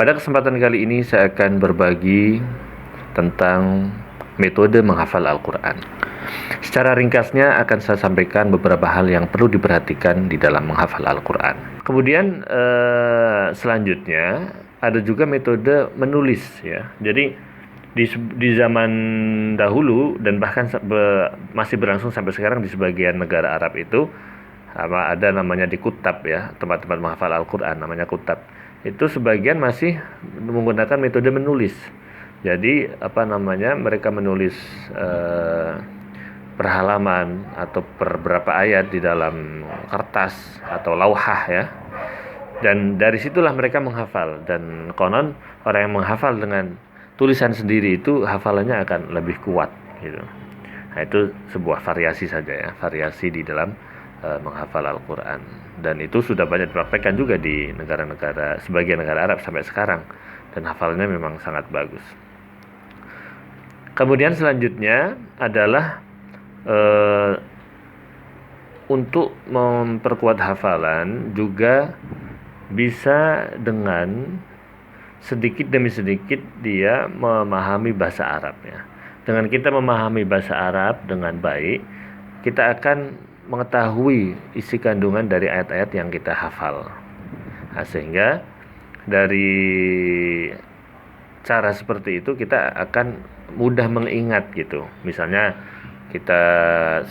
Pada kesempatan kali ini saya akan berbagi tentang metode menghafal Al-Quran. Secara ringkasnya akan saya sampaikan beberapa hal yang perlu diperhatikan di dalam menghafal Al-Quran. Kemudian selanjutnya ada juga metode menulis ya. Jadi di zaman dahulu dan bahkan masih berlangsung sampai sekarang di sebagian negara Arab itu ada namanya di kutab ya, tempat-tempat menghafal Al-Quran namanya kutab. Itu sebagian masih menggunakan metode menulis. Jadi mereka menulis per halaman atau per berapa ayat di dalam kertas atau lauhah ya. Dan dari situlah mereka menghafal, dan konon orang yang menghafal dengan tulisan sendiri itu hafalannya akan lebih kuat gitu. Nah, itu sebuah variasi saja ya, variasi di dalam menghafal Al-Quran, dan itu sudah banyak dipraktekkan juga di negara-negara, sebagian negara Arab sampai sekarang, dan hafalannya memang sangat bagus. Kemudian selanjutnya adalah untuk memperkuat hafalan juga bisa dengan sedikit demi sedikit dia memahami bahasa Arab ya. Dengan kita memahami bahasa Arab dengan baik, kita akan mengetahui isi kandungan dari ayat-ayat yang kita hafal. Nah, sehingga dari cara seperti itu kita akan mudah mengingat gitu. Misalnya kita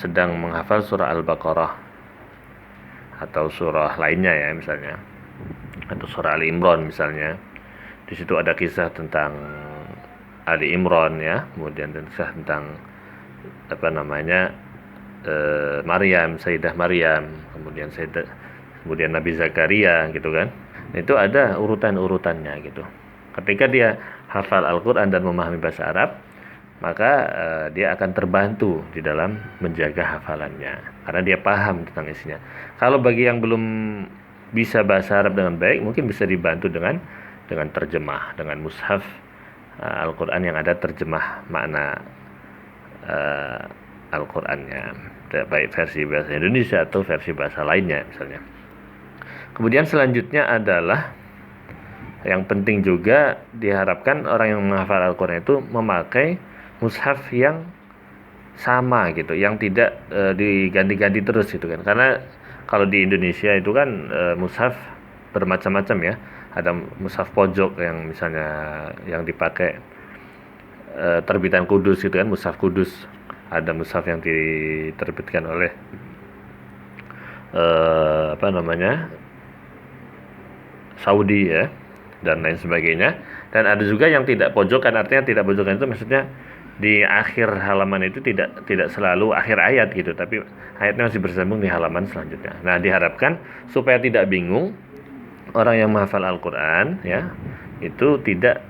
sedang menghafal surah Al-Baqarah atau surah lainnya ya misalnya, atau surah Ali Imran misalnya. Di situ ada kisah tentang Ali Imran ya, kemudian kisah tentang Maryam, Sayyidah Maryam, kemudian Nabi Zakaria gitu kan. Itu ada urutan-urutannya gitu. Ketika dia hafal Al-Quran dan memahami bahasa Arab, maka dia akan terbantu di dalam menjaga hafalannya karena dia paham tentang isinya. Kalau bagi yang belum bisa bahasa Arab dengan baik, mungkin bisa dibantu dengan terjemah, dengan mushaf Al-Quran yang ada terjemah makna Al-Qurannya, baik versi bahasa Indonesia atau versi bahasa lainnya misalnya. Kemudian selanjutnya adalah yang penting juga diharapkan orang yang menghafal Al-Quran itu memakai mushaf yang sama gitu, yang tidak diganti-ganti terus gitu kan. Karena kalau di Indonesia itu kan mushaf bermacam-macam ya. Ada mushaf pojok yang misalnya yang dipakai terbitan Kudus gitu kan, mushaf Kudus. Ada mushaf yang diterbitkan oleh Saudi ya, dan lain sebagainya. Dan ada juga yang tidak pojokan, artinya tidak pojokan itu maksudnya di akhir halaman itu tidak selalu akhir ayat gitu, tapi ayatnya masih bersambung di halaman selanjutnya. Nah, diharapkan supaya tidak bingung orang yang menghafal Al-Quran ya, itu tidak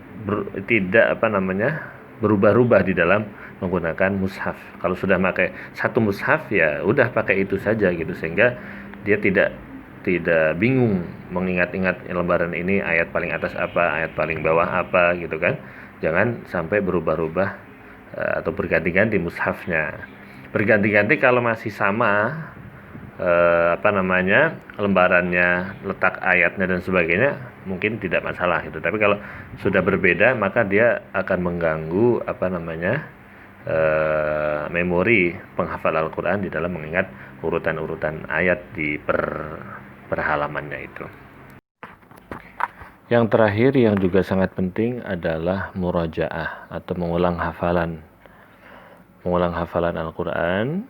berubah-ubah di dalam menggunakan mushaf. Kalau sudah pakai satu mushaf ya udah pakai itu saja gitu, sehingga dia tidak bingung mengingat-ingat lembaran ini ayat paling atas apa, ayat paling bawah apa gitu kan. Jangan sampai berubah-ubah atau berganti-ganti mushafnya. Berganti-ganti kalau masih sama lembarannya, letak ayatnya dan sebagainya, mungkin tidak masalah gitu. Tapi kalau sudah berbeda, maka dia akan mengganggu memori penghafal Al-Quran di dalam mengingat urutan-urutan ayat di per halamannya itu. Yang terakhir yang juga sangat penting adalah murajaah atau mengulang hafalan. Mengulang hafalan Al-Quran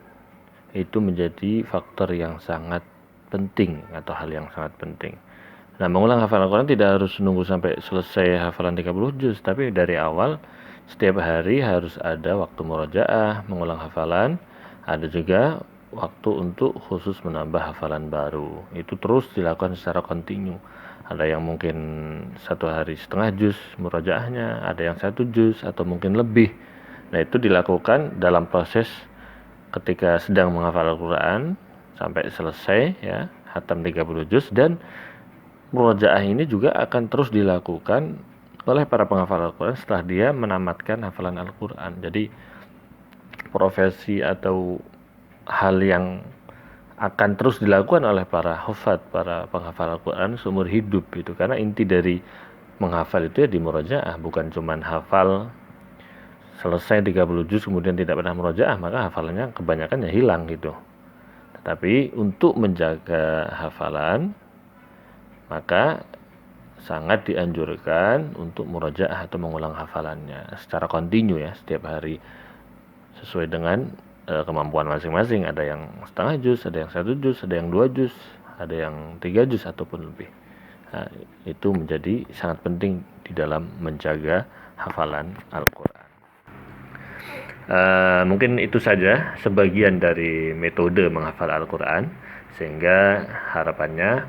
itu menjadi faktor yang sangat penting atau hal yang sangat penting. Nah, mengulang hafalan Al-Quran tidak harus nunggu sampai selesai hafalan 30 juz, tapi dari awal setiap hari harus ada waktu murajaah, mengulang hafalan. Ada juga waktu untuk khusus menambah hafalan baru. Itu terus dilakukan secara kontinu. Ada yang mungkin 1 hari setengah juz murajaahnya, ada yang 1 juz atau mungkin lebih. Nah, itu dilakukan dalam proses ketika sedang menghafal Al-Quran sampai selesai ya, khatam 30 juz. Dan murajaah ini juga akan terus dilakukan oleh para penghafal Al-Quran setelah dia menamatkan hafalan Al-Quran. Jadi profesi atau hal yang akan terus dilakukan oleh para hufad, para penghafal Al-Quran seumur hidup itu, karena inti dari menghafal itu ya di murojaah, bukan cuman hafal selesai 30 juz kemudian tidak pernah murojaah, maka hafalannya kebanyakan ya hilang gitu. Tetapi untuk menjaga hafalan, maka sangat dianjurkan untuk murojaah atau mengulang hafalannya secara kontinu ya, setiap hari sesuai dengan kemampuan masing-masing. Ada yang setengah juz, ada yang 1 juz, ada yang 2 juz, ada yang 3 juz ataupun lebih. Nah, itu menjadi sangat penting di dalam menjaga hafalan Al-Quran. Mungkin itu saja sebagian dari metode menghafal Al-Quran, sehingga harapannya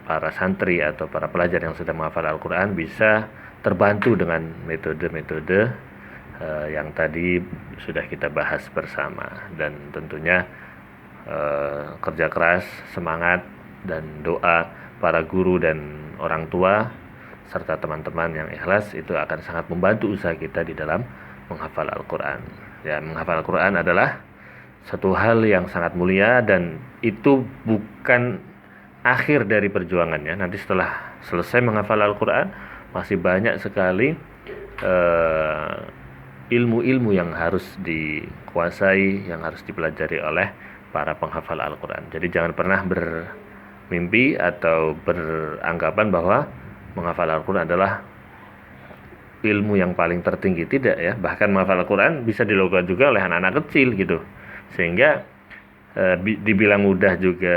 para santri atau para pelajar yang sedang menghafal Al-Quran bisa terbantu dengan metode-metode yang tadi sudah kita bahas bersama. Dan tentunya kerja keras, semangat, dan doa para guru dan orang tua serta teman-teman yang ikhlas itu akan sangat membantu usaha kita di dalam menghafal Al-Quran. Ya, menghafal Al-Quran adalah satu hal yang sangat mulia, dan itu bukan akhir dari perjuangannya. Nanti setelah selesai menghafal Al-Quran, masih banyak sekali ilmu-ilmu yang harus dikuasai, yang harus dipelajari oleh para penghafal Al-Quran. Jadi jangan pernah bermimpi atau beranggapan bahwa menghafal Al-Quran adalah ilmu yang paling tertinggi. Tidak ya, bahkan menghafal Al-Quran bisa dilakukan juga oleh anak-anak kecil gitu. Sehingga dibilang mudah juga,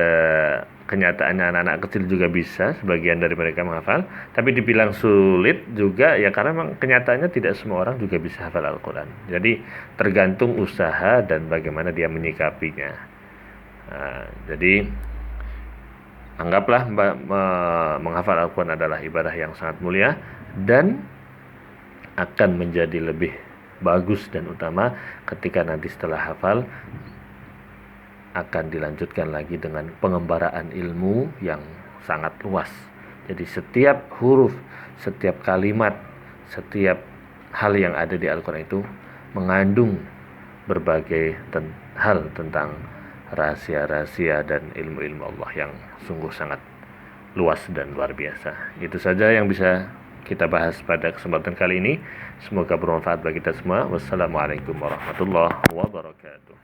kenyataannya anak-anak kecil juga bisa, sebagian dari mereka menghafal. Tapi dibilang sulit juga ya, karena memang kenyataannya tidak semua orang juga bisa hafal Al-Quran. Jadi tergantung usaha dan bagaimana dia menyikapinya. Jadi anggaplah menghafal Al-Quran adalah ibadah yang sangat mulia, dan akan menjadi lebih bagus dan utama ketika nanti setelah hafal akan dilanjutkan lagi dengan pengembaraan ilmu yang sangat luas. Jadi setiap huruf, setiap kalimat, setiap hal yang ada di Al-Quran itu mengandung berbagai hal tentang rahasia-rahasia dan ilmu-ilmu Allah yang sungguh sangat luas dan luar biasa. Itu saja yang bisa kita bahas pada kesempatan kali ini. Semoga bermanfaat bagi kita semua. Wassalamualaikum warahmatullahi wabarakatuh.